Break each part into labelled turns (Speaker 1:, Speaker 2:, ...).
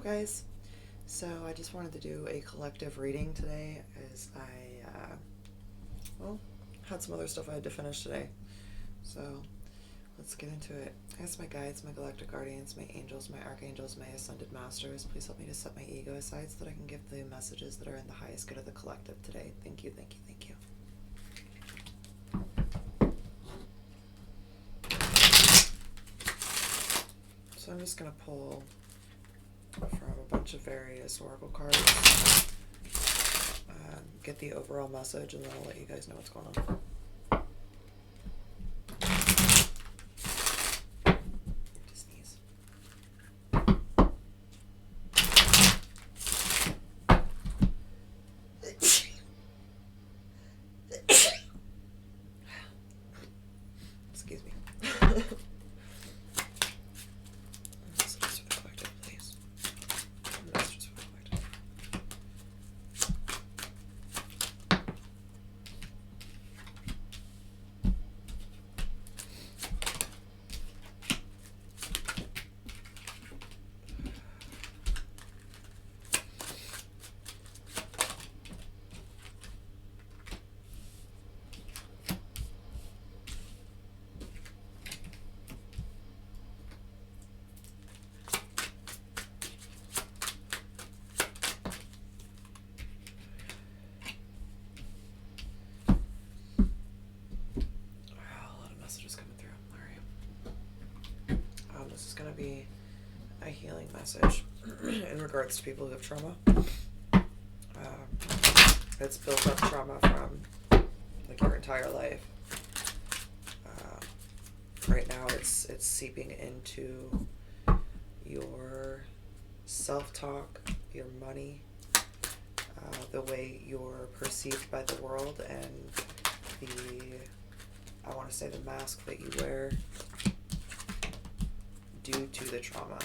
Speaker 1: guys? So I just wanted to do a collective reading today as well, had some other stuff I had to finish today. So let's get into it. I ask my guides, my galactic guardians, my angels, my archangels, my ascended masters, please help me to set my ego aside so that I can give the messages that are in the highest good of the collective today. Thank you, thank you, thank you. So I'm just going to pull from a bunch of various oracle cards, get the overall message, and then I'll let you guys know what's going on. Excuse me. Messages for the collective, please. Messages for the collective. This is going to be a healing message in regards to people who have trauma. It's built up trauma from like your entire life. Right now it's seeping into your self-talk, your money, the way you're perceived by the world, and I want to say the mask that you wear due to the trauma.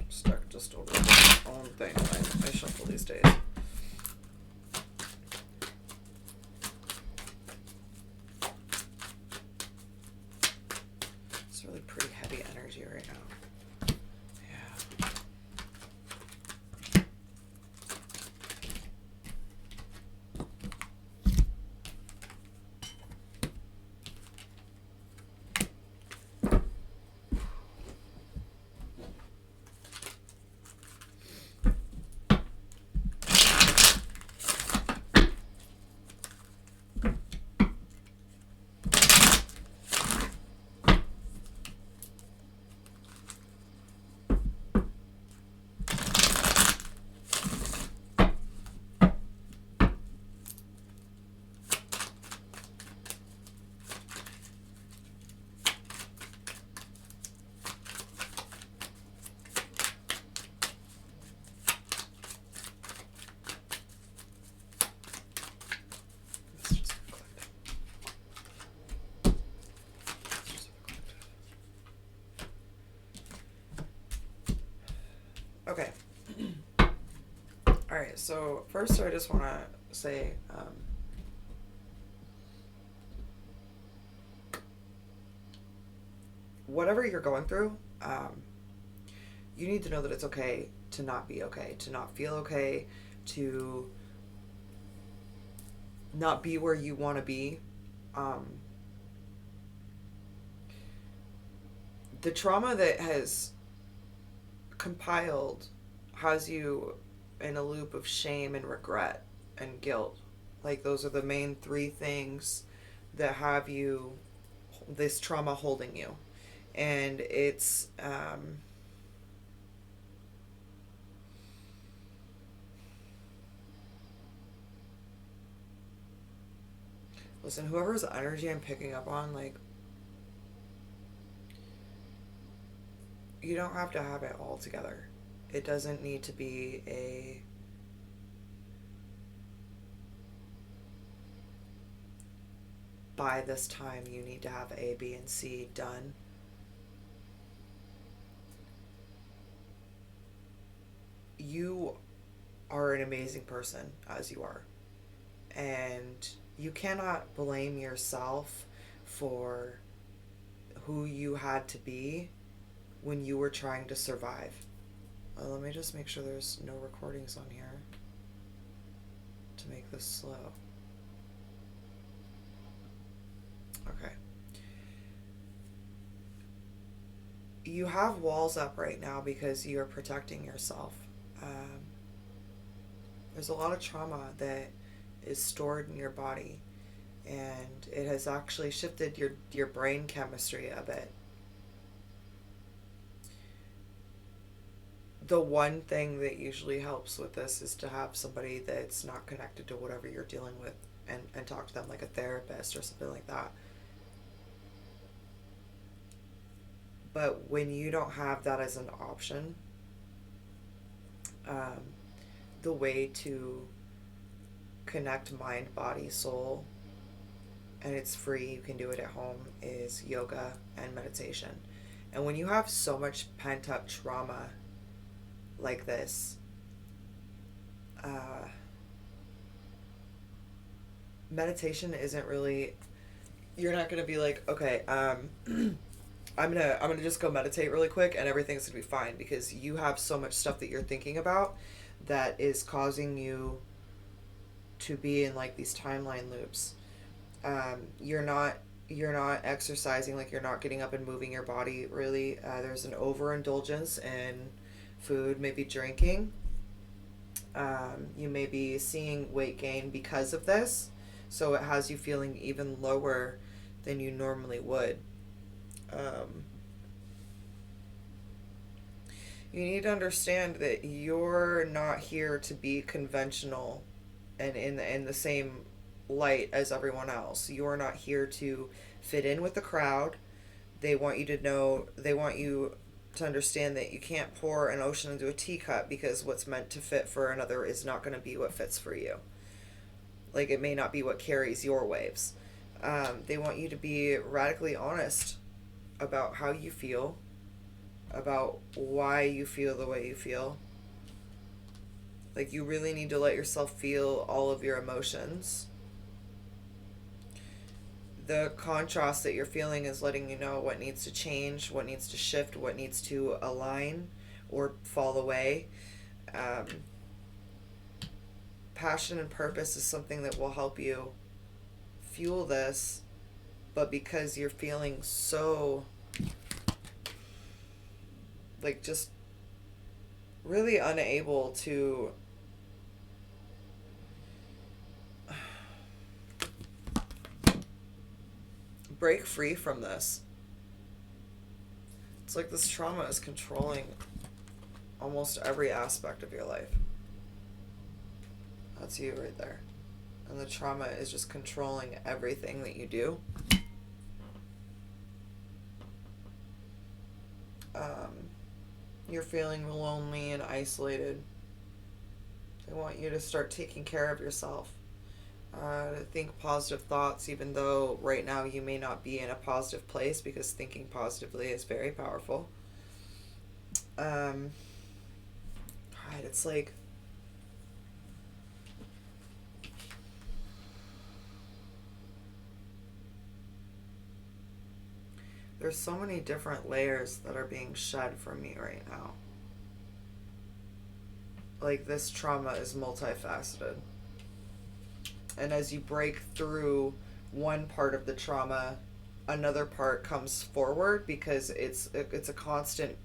Speaker 1: Stuck just over the own thing when I shuffle these days. It's really pretty heavy energy right now. Yeah. Okay. Alright, so first I just want to say whatever you're going through, you need to know that it's okay to not be okay, to not feel okay, to not be where you want to be. The trauma that has compiled has you in a loop of shame and regret and guilt. Like, those are the main three things that have you, this trauma holding you. And it's, listen, whoever's energy I'm picking up on, like, you don't have to have it all together. It doesn't need to be a, by this time you need to have A, B, and C done. You are an amazing person as you are. And you cannot blame yourself for who you had to be when you were trying to survive. Let me just make sure there's no recordings on here to make this slow. Okay. You have walls up right now because you're protecting yourself. There's a lot of trauma that is stored in your body, and it has actually shifted your brain chemistry a bit. The one thing that usually helps with this is to have somebody that's not connected to whatever you're dealing with, and talk to them, like a therapist or something like that. But when you don't have that as an option, the way to connect mind, body, soul, and it's free, you can do it at home, is yoga and meditation. And when you have so much pent up trauma like this, meditation isn't really, you're not gonna be like, okay, I'm gonna just go meditate really quick and everything's gonna be fine, because you have so much stuff that you're thinking about that is causing you to be in like these timeline loops. You're not exercising, like you're not getting up and moving your body really. There's an overindulgence in food, maybe drinking. You may be seeing weight gain because of this, so it has you feeling even lower than you normally would. You need to understand that you're not here to be conventional and in the same light as everyone else. You're not here to fit in with the crowd. They want you to understand that you can't pour an ocean into a teacup, because what's meant to fit for another is not going to be what fits for you. Like, it may not be what carries your waves. They want you to be radically honest about how you feel, about why you feel the way you feel. Like, you really need to let yourself feel all of your emotions. The contrast that you're feeling is letting you know what needs to change, what needs to shift, what needs to align or fall away. Passion and purpose is something that will help you fuel this, but because you're feeling so, like, just really unable to break free from this. It's like this trauma is controlling almost every aspect of your life. That's you right there. And the trauma is just controlling everything that you do. You're feeling lonely and isolated. They want you to start taking care of yourself. To think positive thoughts, even though right now you may not be in a positive place, because thinking positively is very powerful. Right, it's like, There's so many different layers that are being shed from me right now. Like, this trauma is multifaceted. And as you break through one part of the trauma, another part comes forward, because it's a constant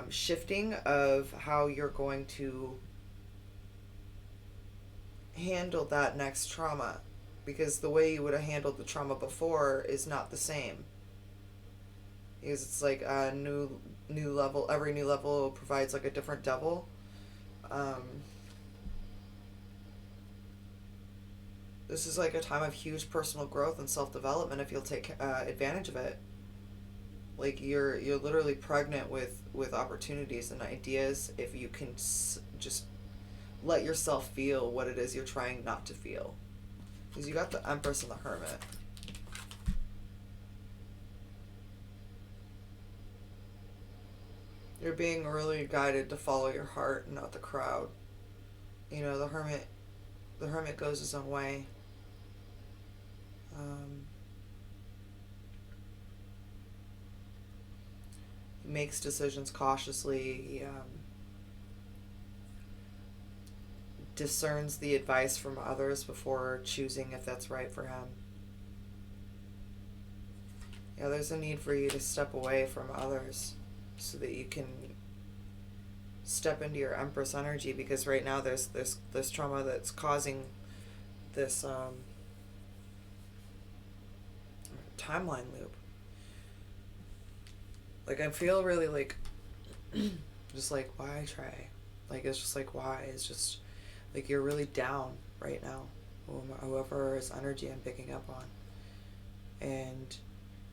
Speaker 1: shifting of how you're going to handle that next trauma, because the way you would have handled the trauma before is not the same, because it's like a new level. Every new level provides like a different devil. This is like a time of huge personal growth and self-development if you'll take advantage of it. Like, you're literally pregnant with opportunities and ideas if you can just let yourself feel what it is you're trying not to feel. Because you got the Empress and the Hermit. You're being really guided to follow your heart, not the crowd. You know, the hermit goes his own way. He makes decisions cautiously. He discerns the advice from others before choosing if that's right for him. Yeah, there's a need for you to step away from others so that you can step into your Empress energy, because right now there's this trauma that's causing this timeline loop. Like, I feel really like just like, why try? Like, it's just like, why? It's just like, you're really down right now, whoever's energy I'm picking up on. And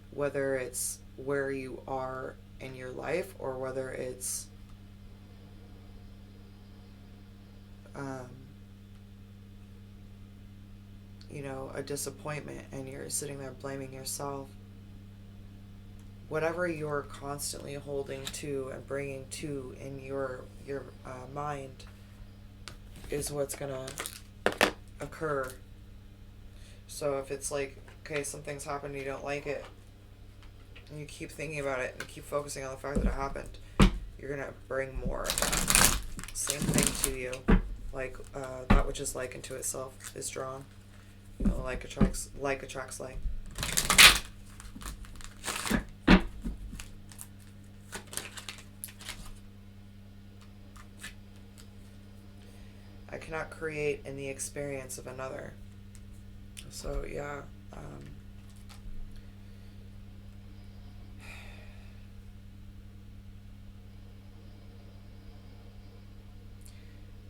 Speaker 1: whether it's where you are in your life, or whether it's you know, a disappointment and you're sitting there blaming yourself, whatever you're constantly holding to and bringing to in your mind is what's gonna occur. So if it's like, okay, something's happened, you don't like it, and you keep thinking about it and keep focusing on the fact that it happened, you're gonna bring more of that same thing to you. Like, that which is like unto itself is drawn. You know, like attracts like. I cannot create in the experience of another. So yeah,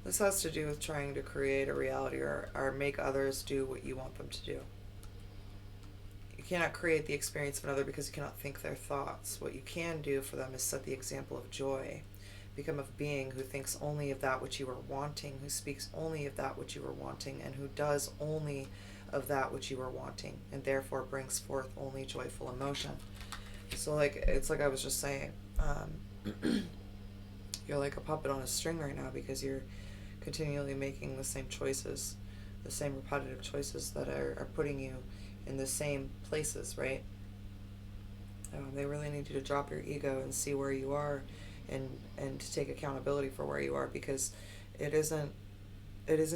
Speaker 1: this has to do with trying to create a reality, or make others do what you want them to do. You cannot create the experience of another because you cannot think their thoughts. What you can do for them is set the example of joy. Become a being who thinks only of that which you are wanting, who speaks only of that which you are wanting, and who does only of that which you are wanting, and therefore brings forth only joyful emotion. So, like, it's like I was just saying, you're like a puppet on a string right now, because you're continually making the same choices, the same repetitive choices that are putting you in the same places, right? They really need you to drop your ego and see where you are, and to take accountability for where you are, because it isn't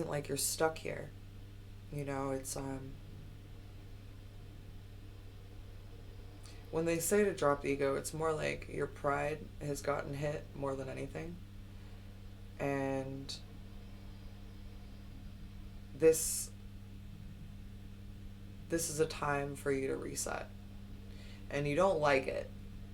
Speaker 1: like you're stuck here. You know, it's when they say to drop the ego, it's more like your pride has gotten hit more than anything. And this is a time for you to reset. And you don't like it.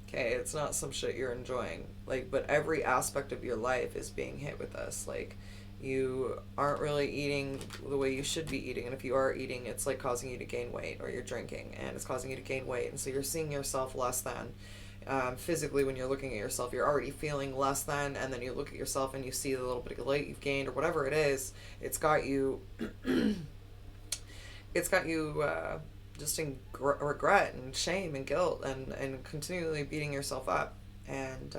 Speaker 1: Okay, it's not some shit you're enjoying. Like, but every aspect of your life is being hit with this. Like, you aren't really eating the way you should be eating, and if you are eating, it's like causing you to gain weight, or you're drinking and it's causing you to gain weight, and so you're seeing yourself less than. Physically, when you're looking at yourself, you're already feeling less than, and then you look at yourself and you see the little bit of weight you've gained, or whatever it is. It's got you just in regret and shame and guilt, and continually beating yourself up. And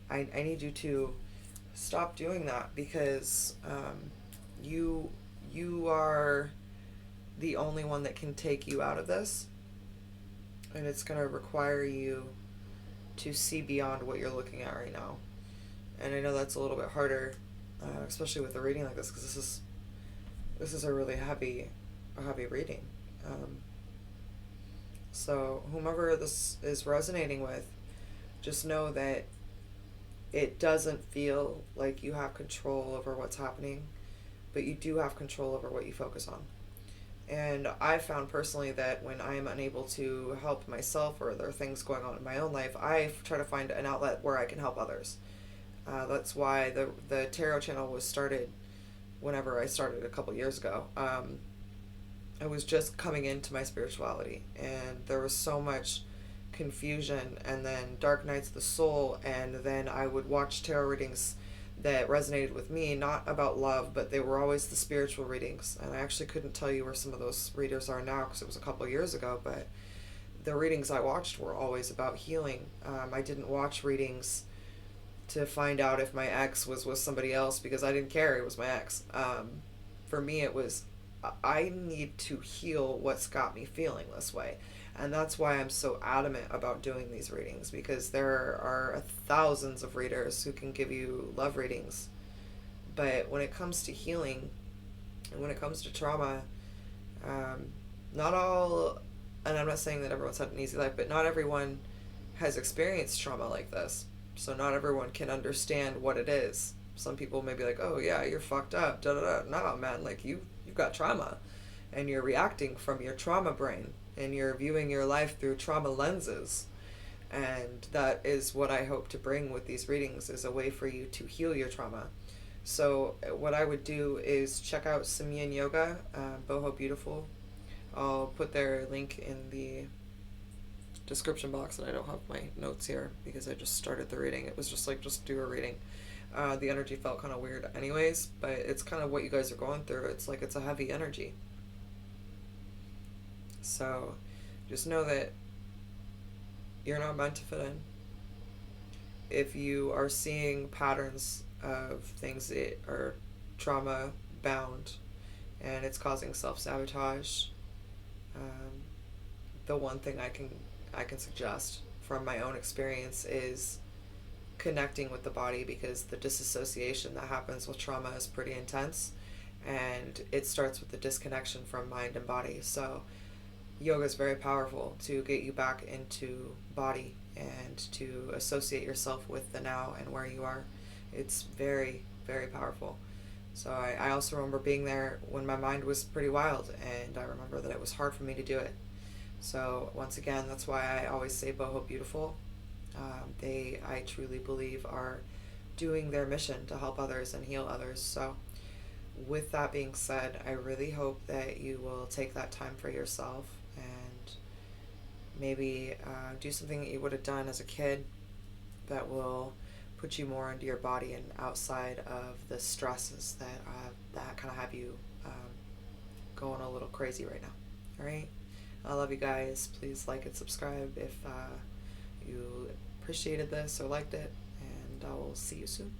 Speaker 1: I need you to stop doing that, because you are the only one that can take you out of this. and it's going to require you to see beyond what you're looking at right now. And I know that's a little bit harder, especially with a reading like this, because this is a really heavy reading. So whomever this is resonating with, just know that it doesn't feel like you have control over what's happening, but you do have control over what you focus on. And I found personally that when I am unable to help myself, or there are things going on in my own life, I try to find an outlet where I can help others. That's why the tarot channel was started whenever I started a couple years ago. I was just coming into my spirituality, and there was so much confusion, and then dark nights of the soul, and then I would watch tarot readings that resonated with me, not about love, but they were always the spiritual readings. And I actually couldn't tell you where some of those readers are now, because it was a couple years ago, but the readings I watched were always about healing. I didn't watch readings to find out if my ex was with somebody else, because I didn't care, it was my ex. For me, it was, I need to heal what's got me feeling this way. And that's why I'm so adamant about doing these readings, because there are thousands of readers who can give you love readings. But when it comes to healing, and when it comes to trauma, not all, and I'm not saying that everyone's had an easy life, but not everyone has experienced trauma like this. So not everyone can understand what it is. Some people may be like, oh yeah, you're fucked up, da da da. No, man, like you've got trauma, and you're reacting from your trauma brain, and you're viewing your life through trauma lenses. And that is what I hope to bring with these readings, is a way for you to heal your trauma. So what I would do is check out some yin yoga, Boho Beautiful. I'll put their link in the description box, and I don't have my notes here because I just started the reading. It was just like, just do a reading. The energy felt kind of weird anyways, but it's kind of what you guys are going through. It's like, it's a heavy energy. So just know that you're not meant to fit in. If you are seeing patterns of things that are trauma bound and it's causing self-sabotage, the one thing I can suggest from my own experience is connecting with the body, because the disassociation that happens with trauma is pretty intense, and it starts with the disconnection from mind and body. So yoga is very powerful to get you back into body and to associate yourself with the now and where you are. It's very, very powerful. So I also remember being there when my mind was pretty wild, and I remember that it was hard for me to do it. So once again, that's why I always say Boho Beautiful. I truly believe, are doing their mission to help others and heal others. So with that being said, I really hope that you will take that time for yourself, and maybe do something that you would have done as a kid that will put you more into your body and outside of the stresses that kind of have you going a little crazy right now. All right? I love you guys. Please like and subscribe if you appreciated this or liked it, and I will see you soon.